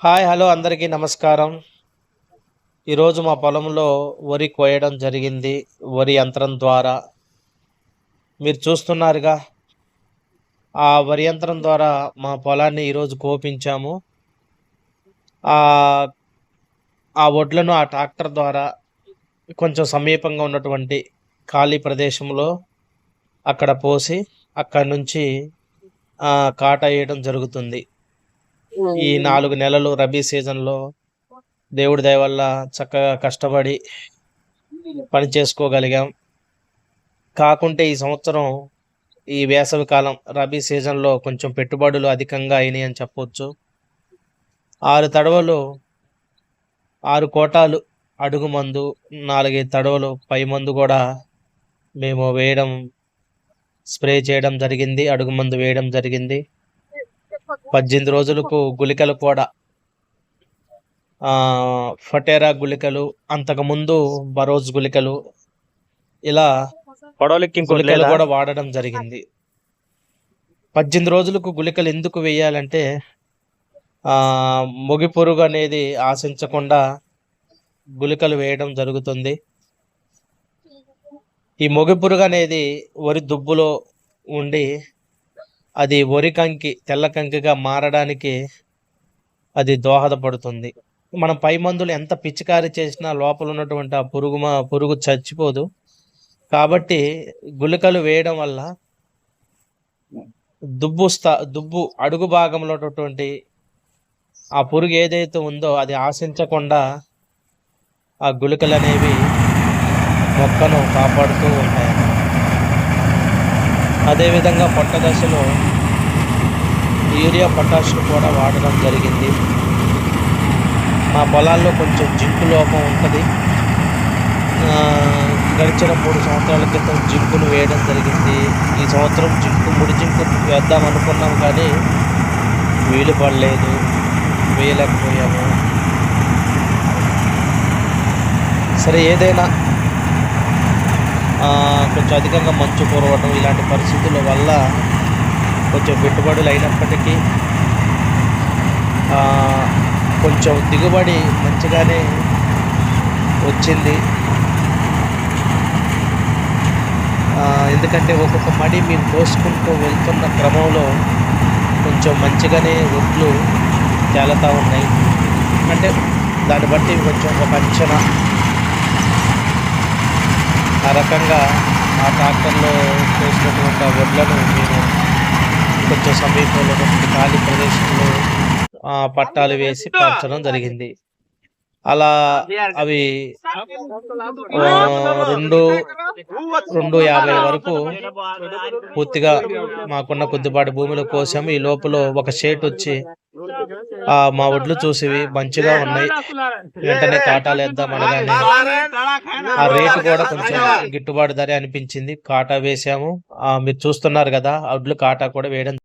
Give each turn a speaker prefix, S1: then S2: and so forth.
S1: Hi hello అందరికీ నమస్కారం. ఈరోజు మా పొలంలో వరి కోయడం జరిగింది. వరి యంత్రం ద్వారా మీరు చూస్తున్నారుగా. ఆ వరి యంత్రం ద్వారా మా పొలాన్ని ఈరోజు కోపించాము. ఆ ఆ వడ్లను ఆ ట్రాక్టర్ ద్వారా కొంచెం సమీపంగా ఉన్నటువంటి ఖాళీ ప్రదేశంలో అక్కడ పోసి అక్కడి నుంచి కాట వేయడం జరుగుతుంది. ఈ 4 నెలలు రబీ సీజన్‌లో దేవుడి దయ వల్ల చక్కగా కష్టపడి పని చేసుకోగలిగాం. కాకుంటే ఈ సంవత్సరం ఈ వేసవి కాలం రబీ సీజన్‌లో కొంచెం పెట్టుబడులు అధికంగా అయినాయని చెప్పొచ్చు. 6 తడవలు 6 కోటాలు అడుగు మందు, 4, 5 తడవలు పై మందు గూడా మేము స్ప్రే చేయడం జరిగింది. అడుగు మందు వేయడం జరిగింది. 18 రోజులకు గుళికలు కూడా ఫటేరా గుళికలు, అంతకుముందు బరోజ్ గుళికలు ఇలా గుళికలు కూడా వాడడం జరిగింది. 18 రోజులకు గుళికలు ఎందుకు వేయాలంటే మొగి పురుగు అనేది ఆశించకుండా గుళికలు వేయడం జరుగుతుంది. ఈ మొగి పురుగు అనేది వరి దుబ్బులో ఉండి అది వరి కంకి తెల్ల కంకిగా మారడానికి అది దోహదపడుతుంది. మనం పై మందులు ఎంత పిచికారీ చేసినా లోపల ఉన్నటువంటి ఆ పురుగు చచ్చిపోదు. కాబట్టి గుళికలు వేయడం వల్ల దుబ్బు అడుగు భాగంలో ఉన్నటువంటి ఆ పురుగు ఏదైతే ఉందో అది ఆశించకుండా ఆ గుళికలు అనేవి మొక్కను కాపాడుతూ ఉంటాయి. అదేవిధంగా పొట్ట దశలో యూరియా, పొటాషియం కూడా వాడడం జరిగింది. మా పొలాల్లో కొంచెం జింకు లోపం ఉంటుంది. గడిచిన 3 సంవత్సరాల క్రితం జింకును వేయడం జరిగింది. ఈ సంవత్సరం ముడి జింకు వేద్దాం అనుకున్నాం, కానీ వీలు పడలేదు, వేయలేకపోయాము. సరే, ఏదైనా కొంచెం అధికంగా మంచు కురవడం ఇలాంటి పరిస్థితుల వల్ల కొంచెం పెట్టుబడులు అయినప్పటికీ కొంచెం దిగుబడి మంచిగానే వచ్చింది. ఎందుకంటే ఒక్కొక్క మడి మేము కోసుకుంటూ వెళ్తున్న క్రమంలో కొంచెం మంచిగానే ఒడ్లు తేలుతూ ఉన్నాయి. అంటే దాన్ని బట్టి కొంచెం ఒక అంచనా ఆ రకంగా ఆ ట్రాక్టర్లో కోసినటువంటి వడ్లను మేము కొంచెం సమీపంలో ఖాళీ ప్రదేశంలో పట్టాలు వేసి పరచడం జరిగింది. అలా అవి 250 వరకు పూర్తిగా మాకున్న కొద్దిపాటి భూమిలో కోసాము. ఈ లోపల ఒక షేట్ వచ్చి మా ఒడ్లు చూసివి మంచిగా ఉన్నాయి, వెంటనే కాటాలు వేద్దాం అనగానే ఆ రేటు కూడా కొంచెం గిట్టుబాటు ధర అనిపించింది. కాటా వేసాము. మీరు చూస్తున్నారు కదా, ఒడ్లు కాటా కూడా వేయడం